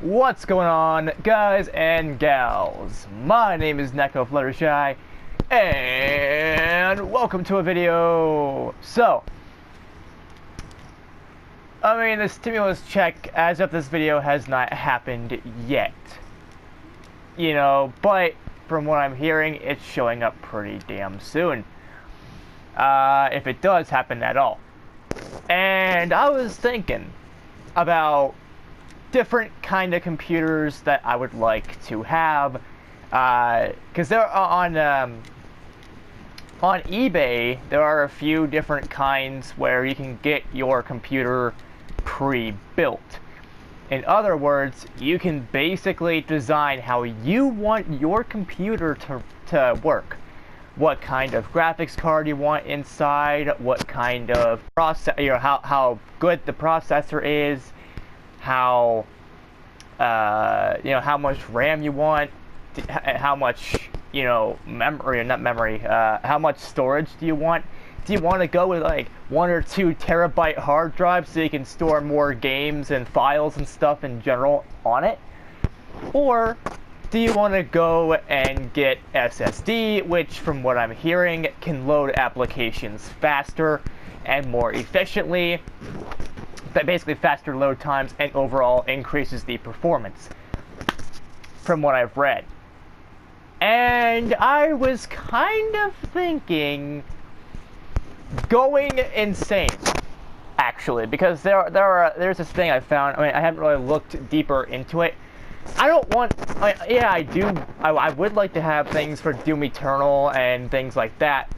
What's going on, guys and gals? My name is Neko Fluttershy, and welcome to a video. So, the stimulus check as of this video has not happened yet. But from what I'm hearing, it's showing up pretty damn soon. If it does happen at all. And I was thinking about different kind of computers that I would like to have, because there are on eBay there are a few different kinds where you can get your computer pre-built. In other words, you can basically design how you want your computer to work. What kind of graphics card you want inside, what kind of how good the processor is, how much RAM you want, how much how much storage do you want? Do you want to go with like 1 or 2 terabyte hard drives so you can store more games and files and stuff in general on it? Or do you want to go and get SSD, which from what I'm hearing can load applications faster and more efficiently, basically faster load times, and overall increases the performance from what I've read. And I was kind of thinking going insane, actually, because there's this thing I found. I haven't really looked deeper into it. I don't want, I would like to have things for Doom Eternal and things like that,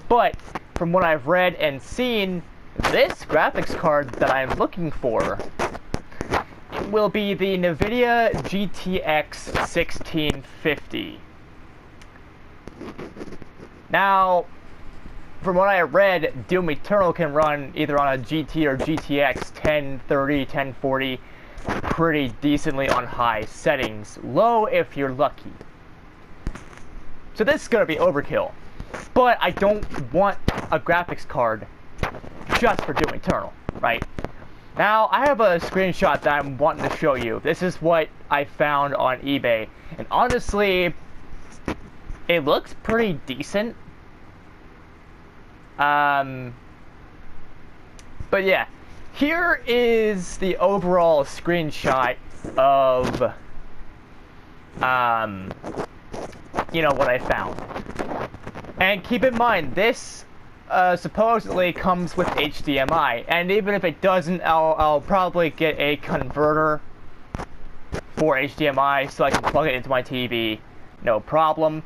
but from what I've read and seen, this graphics card that I'm looking for will be the NVIDIA GTX 1650. Now, from what I read, Doom Eternal can run either on a GT or GTX 1030, 1040 pretty decently on high settings, low if you're lucky. So this is going to be overkill, but I don't want a graphics card just for Doom Eternal, right? Now, I have a screenshot that I'm wanting to show you. This is what I found on eBay, and honestly, it looks pretty decent. But yeah, here is the overall screenshot of, what I found. And keep in mind, this supposedly comes with HDMI, and even if it doesn't, I'll probably get a converter for HDMI so I can plug it into my TV, no problem.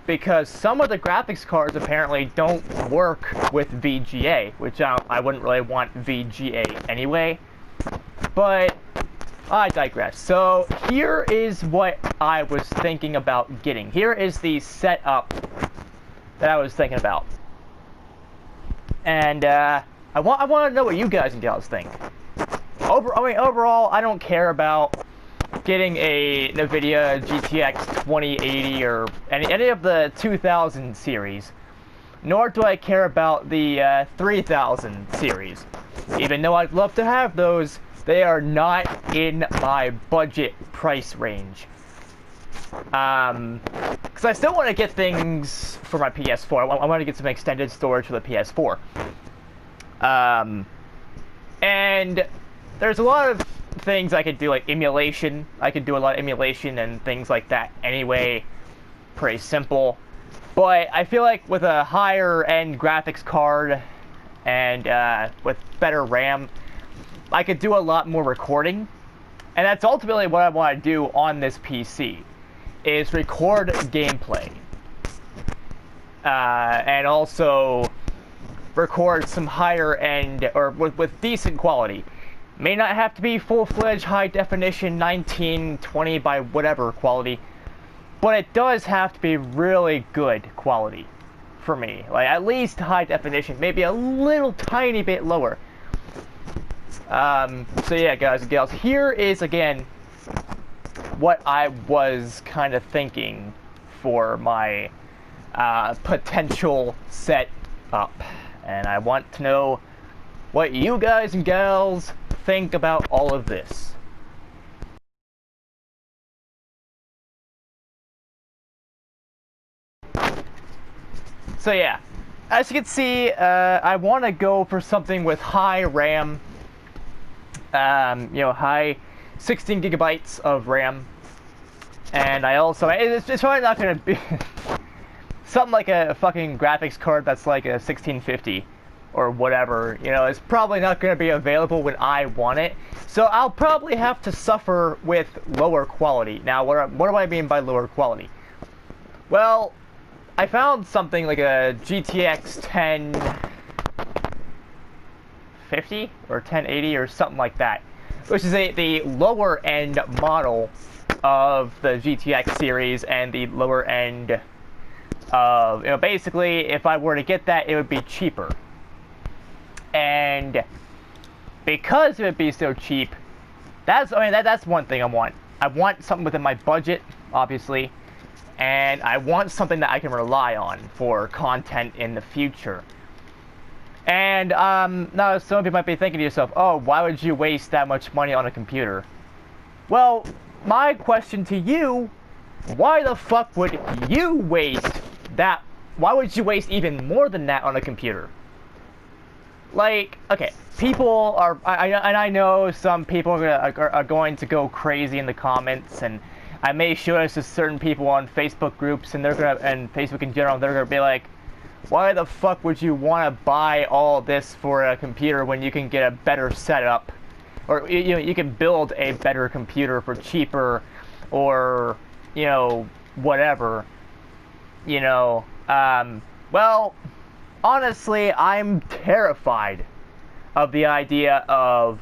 Because some of the graphics cards apparently don't work with VGA, which I wouldn't really want VGA anyway. But I digress. So here is what I was thinking about getting. Here is the setup that I was thinking about. And I want to know what you guys and gals think. Overall, I don't care about getting a NVIDIA GTX 2080 or any of the 2000 series, nor do I care about the 3000 series. Even though I'd love to have those, they are not in my budget price range. Because I still want to get things for my PS4. I want to get some extended storage for the PS4. And there's a lot of things I could do, like emulation. I could do a lot of emulation and things like that anyway. Pretty simple. But I feel like with a higher end graphics card and with better RAM, I could do a lot more recording. And that's ultimately what I want to do on this PC, is record gameplay. And also record some higher end, or with decent quality. May not have to be full-fledged high definition 1920 by whatever quality, but it does have to be really good quality for me. Like at least high definition, maybe a little tiny bit lower. So yeah, guys and gals, here is again what I was kind of thinking for my potential setup, and I want to know what you guys and gals think about all of this. So yeah, as you can see, I want to go for something with high RAM, high 16 gigabytes of RAM, and I also, it's probably not going to be something like a fucking graphics card that's like a 1650 or whatever, it's probably not going to be available when I want it, so I'll probably have to suffer with lower quality. Now, what do I mean by lower quality? Well, I found something like a GTX 1050 or 1080 or something like that, which is the lower end model of the GTX series and the lower end of, basically, if I were to get that, it would be cheaper. And because it would be so cheap, that's one thing I want. I want something within my budget, obviously, and I want something that I can rely on for content in the future. And now some of you might be thinking to yourself, oh, why would you waste that much money on a computer? Well, my question to you, why the fuck would you waste that? Why would you waste even more than that on a computer? Like, okay, people are, I know some people are going to go crazy in the comments, and I may show this to certain people on Facebook groups, and and Facebook in general, they're gonna be like, why the fuck would you want to buy all this for a computer when you can get a better setup, or you can build a better computer for cheaper, or whatever, well, honestly, I'm terrified of the idea of,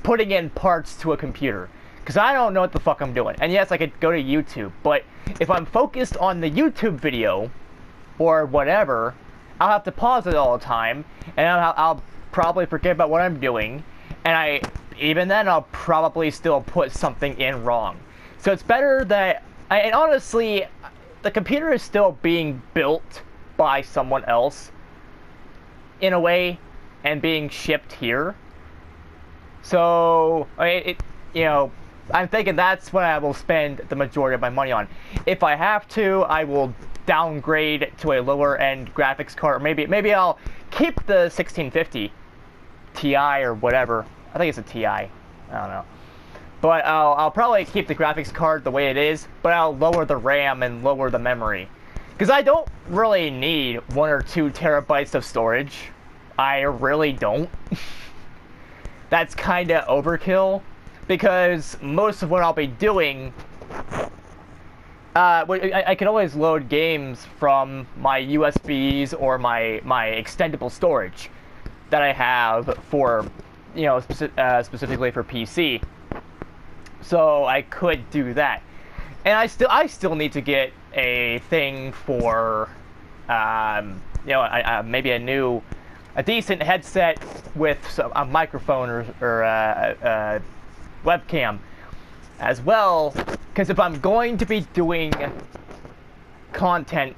putting in parts to a computer. Because I don't know what the fuck I'm doing. And yes, I could go to YouTube, but if I'm focused on the YouTube video, or whatever, I'll have to pause it all the time, and I'll probably forget about what I'm doing, and even then, I'll probably still put something in wrong. So it's better that, and honestly, the computer is still being built by someone else, in a way, and being shipped here. So, I'm thinking that's what I will spend the majority of my money on. If I have to, I will downgrade to a lower end graphics card. Maybe I'll keep the 1650 Ti or whatever. I think it's a Ti. I don't know. But I'll probably keep the graphics card the way it is, but I'll lower the RAM and lower the memory. Because I don't really need 1 or 2 terabytes of storage. I really don't. That's kind of overkill. Because most of what I'll be doing, I can always load games from my USBs or my extendable storage that I have for, specifically for PC. So I could do that, and I still need to get a thing for, maybe a decent headset with a microphone or a webcam as well, because if I'm going to be doing content,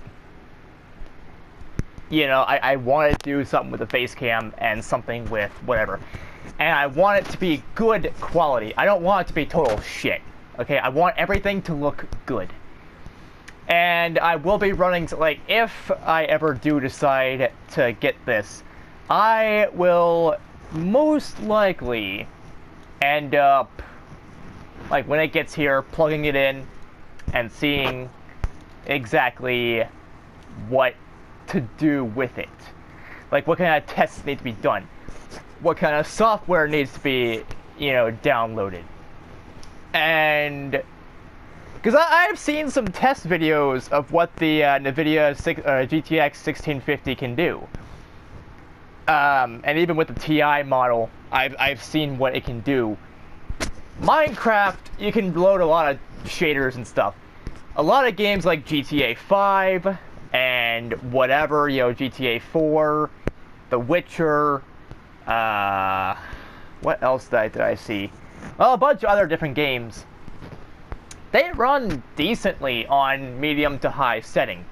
I want to do something with a face cam and something with whatever, and I want it to be good quality. I don't want it to be total shit, okay? I want everything to look good. And I will be running, if I ever do decide to get this, I will most likely end up, when it gets here, plugging it in and seeing exactly what to do with it. What kind of tests need to be done. What kind of software needs to be, downloaded. And because I've seen some test videos of what the NVIDIA GTX 1650 can do. And even with the Ti model, I've seen what it can do. Minecraft, you can load a lot of shaders and stuff. A lot of games like GTA 5 and whatever, GTA 4, The Witcher, what else did I see? Well, a bunch of other different games. They run decently on medium to high setting.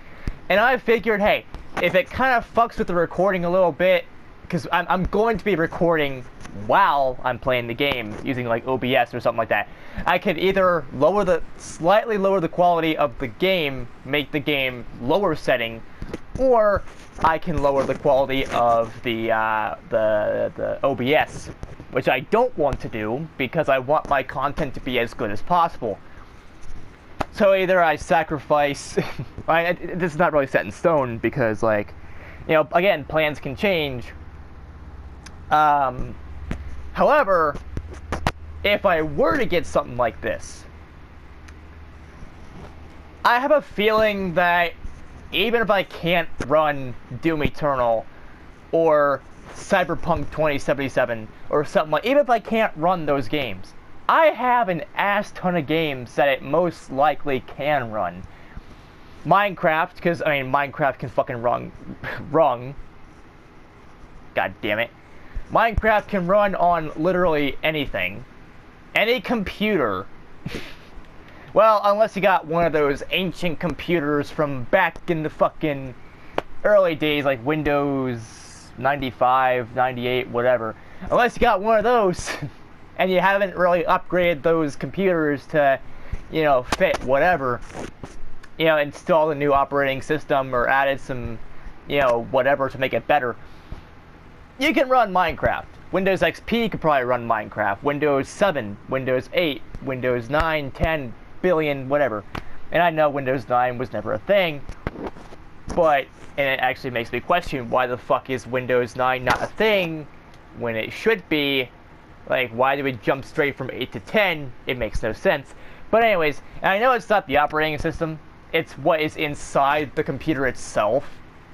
And I figured, hey, if it kind of fucks with the recording a little bit, because I'm going to be recording while I'm playing the game using like OBS or something like that. I could either slightly lower the quality of the game, make the game lower setting, or I can lower the quality of the OBS, which I don't want to do because I want my content to be as good as possible. So either I sacrifice, this is not really set in stone because, like, you know, again, plans can change. However, if I were to get something like this, I have a feeling that even if I can't run Doom Eternal or Cyberpunk 2077 or something like, even if I can't run those games, I have an ass ton of games that it most likely can run. Minecraft, because, I mean, Minecraft can fucking run. God damn it. Minecraft can run on literally anything. Any computer. Well, unless you got one of those ancient computers from back in the fucking early days, like Windows 95, 98, whatever. Unless you got one of those, and you haven't really upgraded those computers to, you know, fit whatever. You know, installed a new operating system or added some, you know, whatever to make it better. You can run Minecraft. Windows XP could probably run Minecraft. Windows 7, Windows 8, Windows 9, 10, billion, whatever. And I know Windows 9 was never a thing, but, and it actually makes me question, why the fuck is Windows 9 not a thing when it should be? Like, why do we jump straight from 8 to 10? It makes no sense. But anyways, and I know it's not the operating system, it's what is inside the computer itself.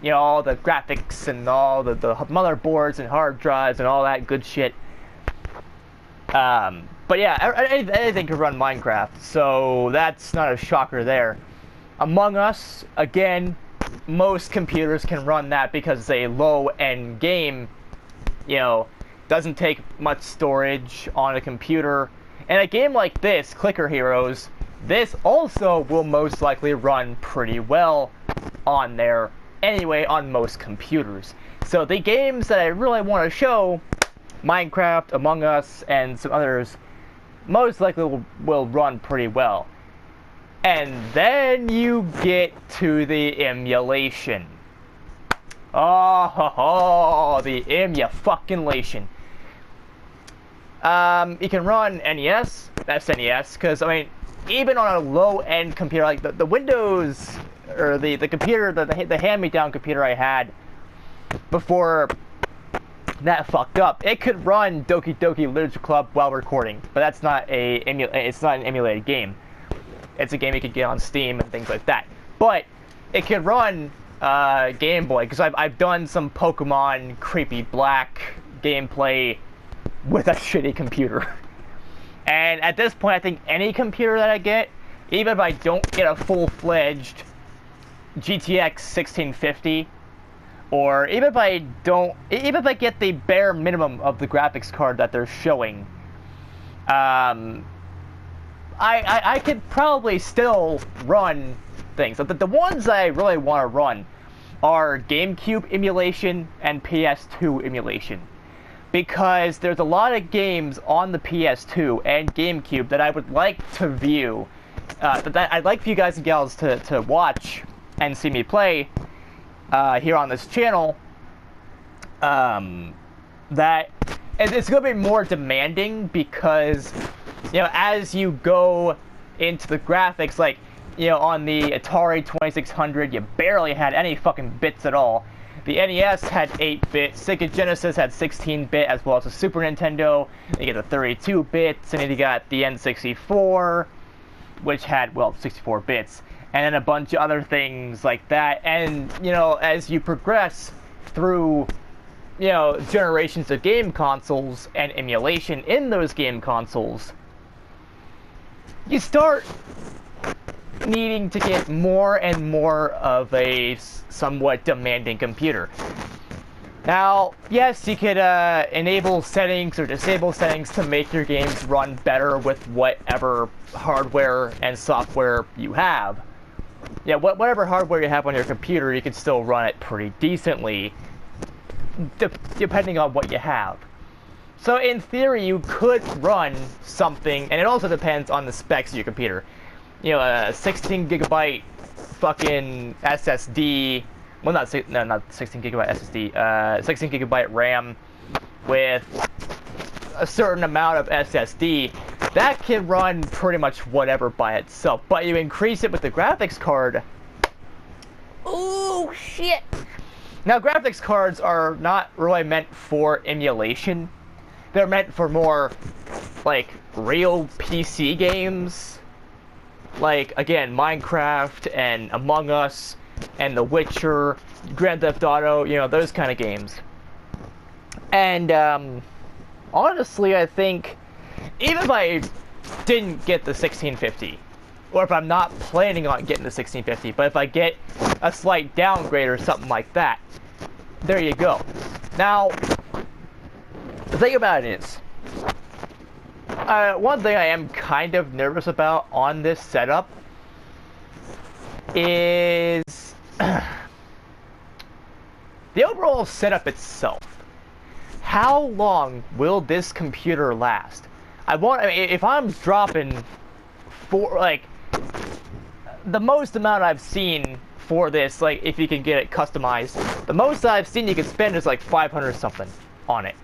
You know, all the graphics and all the motherboards and hard drives and all that good shit. But yeah, anything can run Minecraft, so that's not a shocker there. Among Us, again, most computers can run that because it's a low-end game. You know, doesn't take much storage on a computer. And a game like this, Clicker Heroes, this also will most likely run pretty well on there anyway on most computers. So the games that I really want to show, Minecraft, Among Us, and some others, most likely will run pretty well. And then you get to the emulation. Oh, the emu-fucking-lation. You can run NES, SNES, because, I mean, even on a low-end computer, like the Windows, or the computer, the hand-me-down computer I had before that fucked up, it could run Doki Doki Literature Club while recording, but that's not it's not an emulated game. It's a game you could get on Steam and things like that. But it could run Game Boy, because I've done some Pokemon Creepy Black gameplay with a shitty computer. And at this point, I think any computer that I get, even if I don't get a full-fledged GTX 1650, or even if I get the bare minimum of the graphics card that they're showing, I could probably still run things. But the ones I really want to run are GameCube emulation and PS2 emulation. Because there's a lot of games on the PS2 and GameCube that I would like to view, that I'd like for you guys and gals to watch and see me play here on this channel. That it's going to be more demanding because, you know, as you go into the graphics, like, you know, on the Atari 2600, you barely had any fucking bits at all. The NES had 8-bit, Sega Genesis had 16-bit, as well as the Super Nintendo. You get the 32 bits, and then you got the N64, which had, well, 64 bits, and then a bunch of other things like that. And, you know, as you progress through, you know, generations of game consoles and emulation in those game consoles, you start needing to get more and more of a somewhat demanding computer. Now, yes, you could enable settings or disable settings to make your games run better with whatever hardware and software you have. Yeah, whatever hardware you have on your computer, you can still run it pretty decently. depending on what you have. So in theory, you could run something, and it also depends on the specs of your computer. You know, a 16 gigabyte fucking SSD. Well, not 16 gigabyte SSD. 16 gigabyte RAM with a certain amount of SSD. That can run pretty much whatever by itself. But you increase it with the graphics card. Ooh, shit! Now, graphics cards are not really meant for emulation. They're meant for more, like, real PC games. Like, again, Minecraft and Among Us and The Witcher, Grand Theft Auto, you know, those kind of games. And, honestly, I think, even if I didn't get the 1650, or if I'm not planning on getting the 1650, but if I get a slight downgrade or something like that, there you go. Now, the thing about it is, one thing I am kind of nervous about on this setup is the overall setup itself. How long will this computer last? I mean, if I'm dropping for, like, the most amount I've seen for this, like, if you can get it customized, the most I've seen you can spend is like 500 something on it.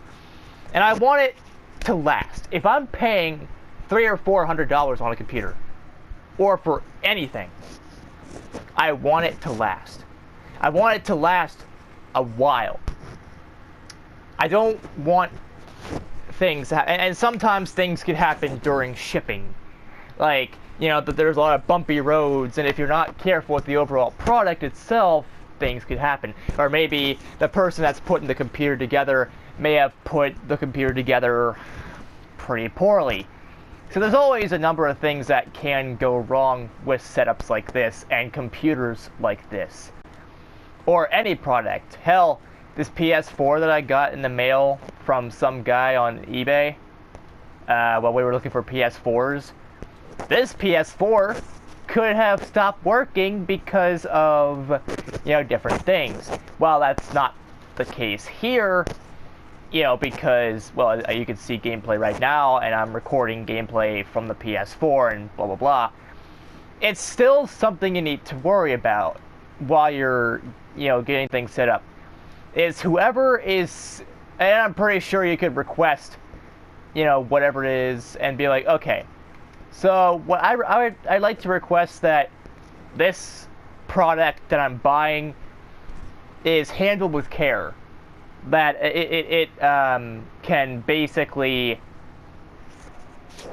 And I want it to last. If I'm paying $300 or $400 on a computer, or for anything, I want it to last. I want it to last a while. I don't want things, and sometimes things can happen during shipping. Like, you know, that there's a lot of bumpy roads, and if you're not careful with the overall product itself, things could happen. Or maybe the person that's putting the computer together may have put the computer together pretty poorly. So there's always a number of things that can go wrong with setups like this and computers like this. Or any product. Hell, this PS4 that I got in the mail from some guy on eBay while we were looking for PS4s. This PS4 could have stopped working because of, you know, different things. Well, that's not the case here, you know, because, well, you can see gameplay right now, and I'm recording gameplay from the PS4 and blah, blah, blah. It's still something you need to worry about while you're, you know, getting things set up. Is whoever is, and I'm pretty sure you could request, you know, whatever it is, and be like, okay, so what I'd like to request that this product that I'm buying is handled with care. That it can basically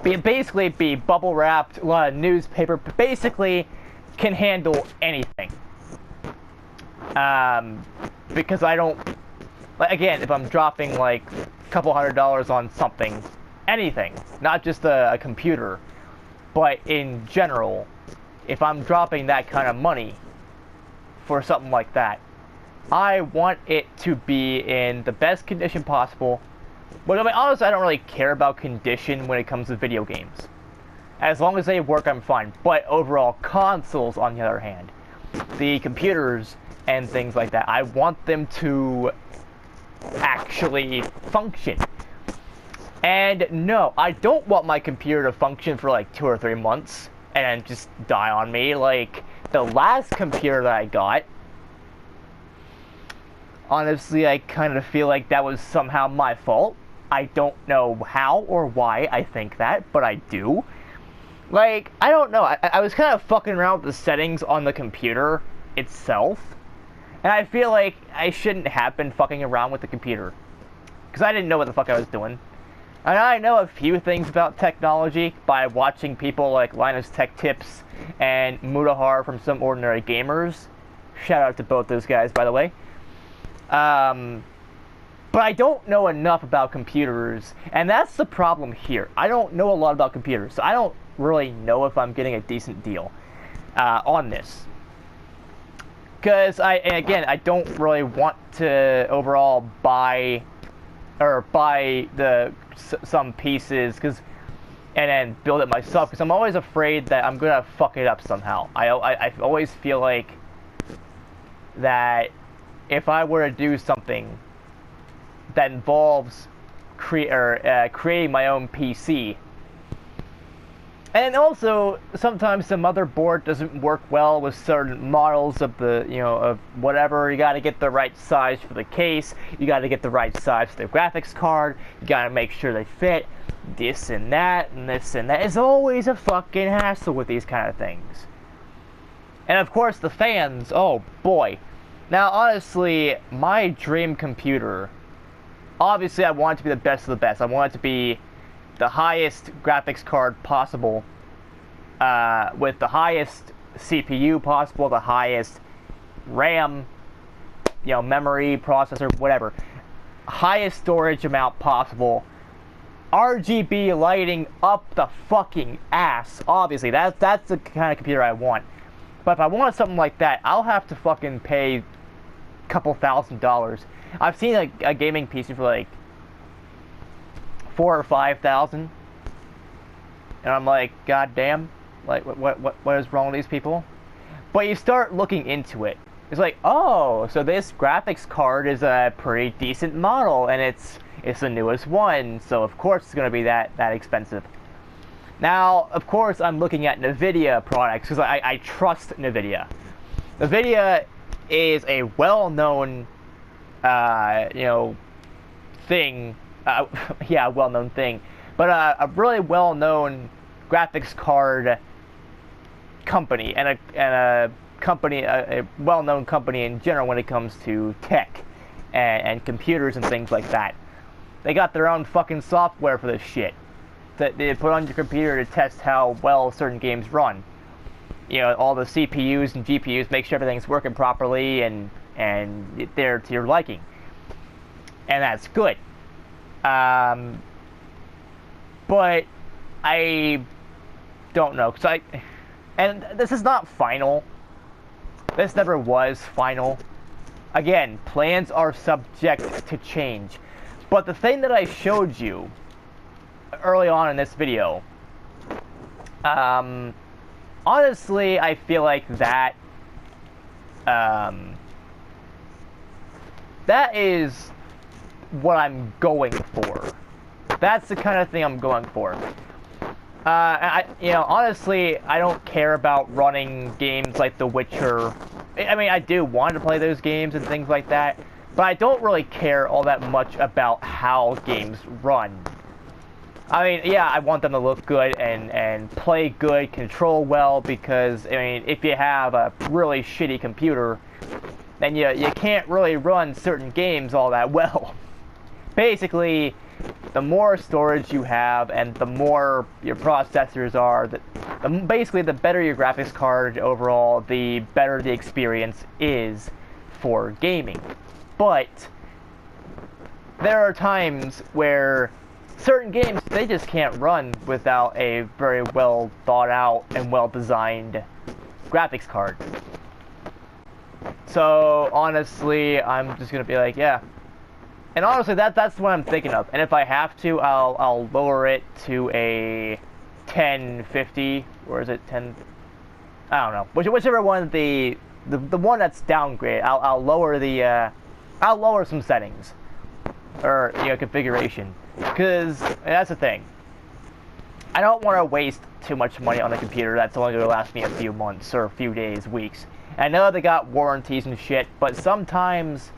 be bubble wrapped, a lot of newspaper, basically can handle anything. Because I don't, again, if I'm dropping like a couple $100 on something, anything, not just a computer, but in general, if I'm dropping that kind of money for something like that, I want it to be in the best condition possible. But I mean, honestly, I don't really care about condition when it comes to video games. As long as they work, I'm fine. But overall, consoles, on the other hand, the computers and things like that, I want them to actually function. And no, I don't want my computer to function for like 2 or 3 months and just die on me. Like the last computer that I got, honestly, I kind of feel like that was somehow my fault. I don't know how or why I think that, but I do. Like, I don't know. I was kind of fucking around with the settings on the computer itself. And I feel like I shouldn't have been fucking around with the computer. Because I didn't know what the fuck I was doing. And I know a few things about technology by watching people like Linus Tech Tips and Mutahar from Some Ordinary Gamers. Shout out to both those guys, by the way. But I don't know enough about computers, and that's the problem here. I don't know a lot about computers, so I don't really know if I'm getting a decent deal on this. Because I don't really want to overall buy some pieces and then build it myself, because I'm always afraid that I'm gonna fuck it up somehow. I always feel like that if I were to do something that involves creating my own PC. And also, sometimes the motherboard doesn't work well with certain models of the, of whatever. You gotta get the right size for the case, you gotta get the right size for the graphics card, you gotta make sure they fit, this and that, and this and that. It's always a fucking hassle with these kind of things. And of course, the fans, oh boy. Now, honestly, my dream computer, obviously I want it to be the best of the best. I want it to be the highest graphics card possible, with the highest CPU possible, the highest RAM, memory, processor, whatever, highest storage amount possible, RGB lighting up the fucking ass. Obviously, that's the kind of computer I want. But if I want something like that, I'll have to fucking pay a couple $1,000s. I've seen a gaming PC for like 4,000 or 5,000, and I'm like, god damn, like what is wrong with these people? But you start looking into it, it's like, oh, so this graphics card is a pretty decent model, and it's the newest one, so of course it's going to be that expensive. Now, of course, I'm looking at NVIDIA products because I trust NVIDIA. NVIDIA is a well-known thing. Yeah, a well-known thing, but a really well-known graphics card company, and a well-known company in general when it comes to tech and computers and things like that. They got their own fucking software for this shit that they put on your computer to test how well certain games run. All the CPUs and GPUs, make sure everything's working properly and they're to your liking, and that's good. But I don't know, and this is not final. This never was final. Again, plans are subject to change. But the thing that I showed you early on in this video, honestly, I feel like that is what I'm going for. That's the kind of thing I'm going for. Honestly, I don't care about running games like The Witcher. I mean, I do want to play those games and things like that, but I don't really care all that much about how games run. I mean, yeah, I want them to look good and play good, control well, because, I mean, if you have a really shitty computer, then you can't really run certain games all that well. Basically, the more storage you have and the more your processors are, basically the better your graphics card overall, the better the experience is for gaming. But there are times where certain games, they just can't run without a very well thought out and well designed graphics card. So honestly, I'm just gonna be like, yeah. And honestly, that's what I'm thinking of. And if I have to, I'll lower it to a 1050, or is it 10? I don't know. Whichever one, the one that's downgraded. I'll lower the I'll lower some settings, or configuration, because that's the thing. I don't want to waste too much money on the computer that's only going to last me a few months or a few days, weeks. And I know they got warranties and shit, but sometimes,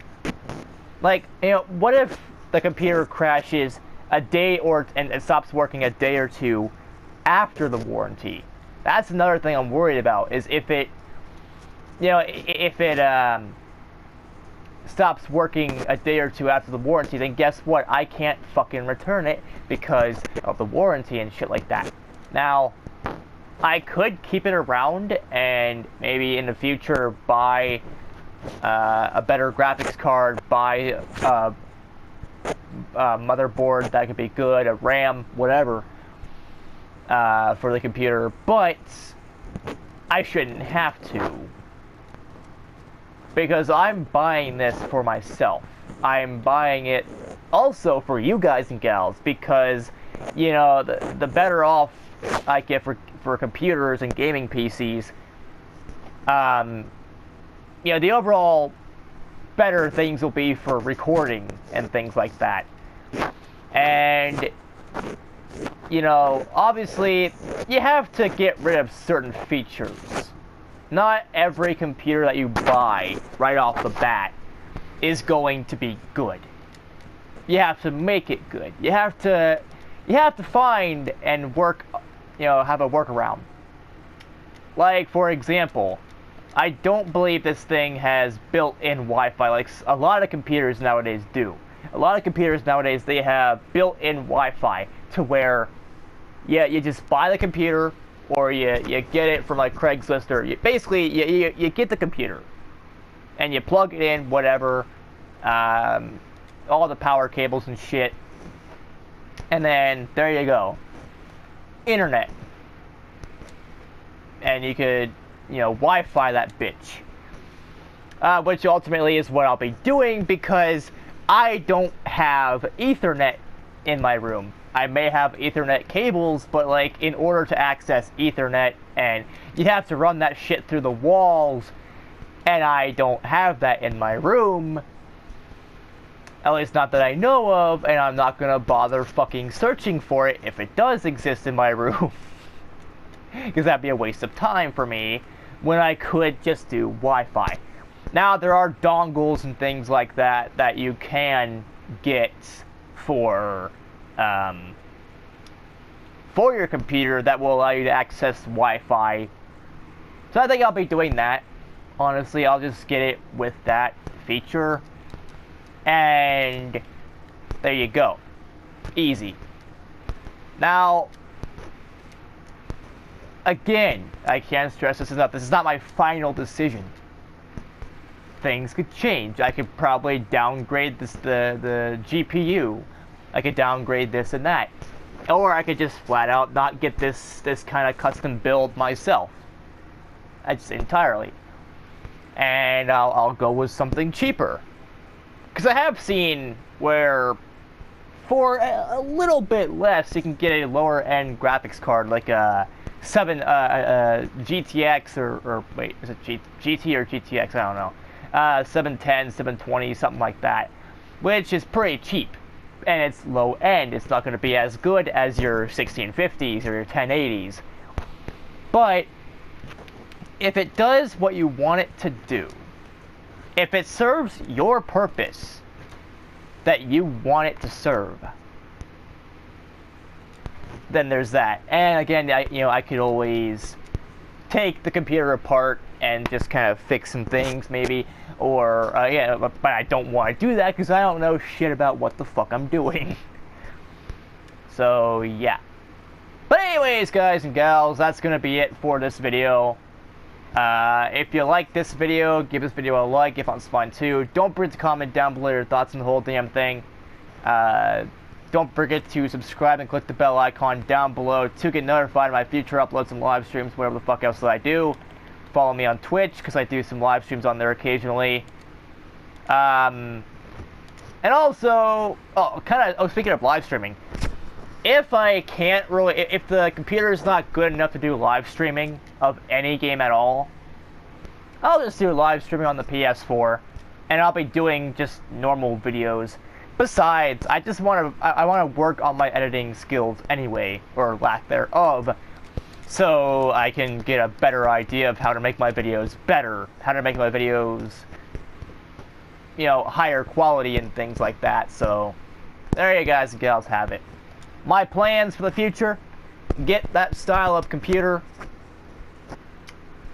like, what if the computer crashes a day and it stops working a day or two after the warranty? That's another thing I'm worried about, is if it stops working a day or two after the warranty, then guess what? I can't fucking return it because of the warranty and shit like that. Now, I could keep it around and maybe in the future buy a better graphics card, buy a motherboard that could be good, a RAM, whatever, for the computer, but I shouldn't have to, because I'm buying this for myself. I'm buying it also for you guys and gals, because the better off I get for computers and gaming PCs, the overall better things will be for recording and things like that. And, you know, obviously, you have to get rid of certain features. Not every computer that you buy right off the bat is going to be good. You have to make it good. You have to find and work, you know, have a workaround. Like, for example, I don't believe this thing has built-in Wi-Fi like a lot of computers nowadays do. A lot of computers nowadays, they have built-in Wi-Fi to where, yeah, you just buy the computer, or you get it from like Craigslist, or you get the computer, and you plug it in, whatever, all the power cables and shit, and then there you go, internet, and you could, you know, Wi-Fi that bitch, which ultimately is what I'll be doing because I don't have Ethernet in my room. I may have Ethernet cables, but like in order to access Ethernet, and you have to run that shit through the walls, and I don't have that in my room. At least not that I know of, and I'm not gonna bother fucking searching for it if it does exist in my room. Because that'd be a waste of time for me when I could just do Wi-Fi. Now there are dongles and things like that that you can get for your computer that will allow you to access Wi-Fi. So I think I'll be doing that. Honestly, I'll just get it with that feature. And there you go. Easy. Now, again, I can't stress this enough. This is not my final decision. Things could change. I could probably downgrade the GPU. I could downgrade this and that. Or I could just flat out not get this kind of custom build myself. That's entirely. And I'll go with something cheaper. Because I have seen where for a little bit less you can get a lower end graphics card like a GTX or wait, is it GT or GTX? I don't know. 710, 720, something like that, which is pretty cheap. And it's low end. It's not going to be as good as your 1650s or your 1080s. But if it does what you want it to do, if it serves your purpose that you want it to serve, then there's that. And again, I could always take the computer apart and just kind of fix some things, maybe. Or, yeah, but I don't want to do that because I don't know shit about what the fuck I'm doing. So, yeah. But anyways, guys and gals, that's going to be it for this video. If you like this video, give this video a like if it's fun too. Don't forget to comment down below your thoughts on the whole damn thing. Don't forget to subscribe and click the bell icon down below to get notified of my future uploads and live streams, whatever the fuck else that I do. Follow me on Twitch, because I do some live streams on there occasionally. And also, speaking of live streaming, if I can't really, if the computer is not good enough to do live streaming of any game at all, I'll just do live streaming on the PS4, and I'll be doing just normal videos. Besides, I want to work on my editing skills anyway, or lack thereof, so I can get a better idea of how to make my videos better, how to make my videos, you know, higher quality and things like that. So there you guys and gals have it. My plans for the future: get that style of computer,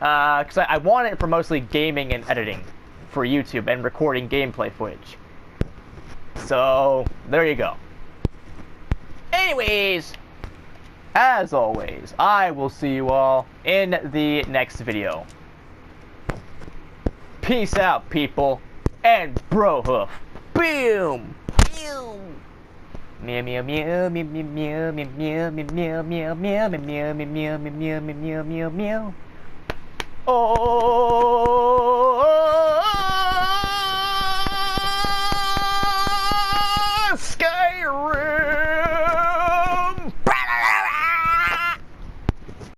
because I want it for mostly gaming and editing for YouTube and recording gameplay footage. So there you go. Anyways, as always, I will see you all in the next video. Peace out, people, and bro hoof. Boom! Boom! Meow meow meow meow meow meow meow meow meow meow meow meow meow meow meow meow meow meow meow. Oh.